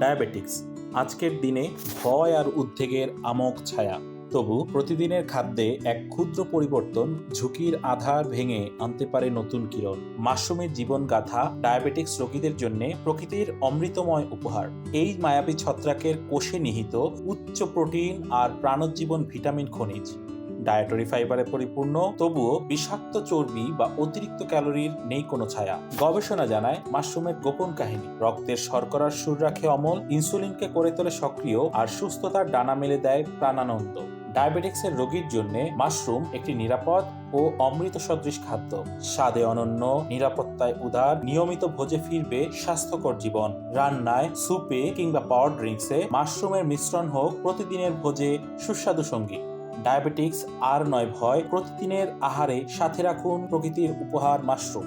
Diabetics আজকের দিনে ভয় আর উদ্বেগের আমোঘ ছায়া। তবু প্রতিদিনের খাদ্যে এক ক্ষুদ্র পরিবর্তন ঝুঁকির আধার ভেঙে আনতে পারে নতুন কিরণ। মাশরুমের জীবনগাথা ডায়াবেটিক্স রোগীদের জন্য প্রকৃতির অমৃতময় উপহার। এই মায়াবী ছত্রাকের কোষে নিহিত উচ্চ প্রোটিন আর প্রাণোজ্জীবন ভিটামিন খনিজ, ডায়েটরি ফাইবারে পরিপূর্ণ, তবুও বিষাক্ত চর্বি বা অতিরিক্ত ক্যালোরির নেই কোনো ছায়া। গবেষণা জানায় মাশরুমের গোপন কাহিনী। রক্তের শর্করার সুর রাখে অমল, ইনসুলিনকে করে তোলে সক্রিয়, আর সুস্থতার ডানা মেলে দেয় প্রাণানন্দ। ডায়াবেটিক্সের রোগীর জন্য মাশরুম একটি নিরাপদ ও অমৃত সদৃশ খাদ্য। স্বাদে অনন্য, নিরাপত্তায় উদার, নিয়মিত ভোজে ফিরবে স্বাস্থ্যকর জীবন। রান্নায়, স্যুপে কিংবা পাওয়ার ড্রিঙ্কসে মাশরুমের মিশ্রণ হোক প্রতিদিনের ভোজে সুস্বাদু সঙ্গী। ডায়াবেটিক্স আর নয় ভয়, প্রতিদিনের আহারে সাথে রাখুন প্রকৃতির উপহার মাশরুম।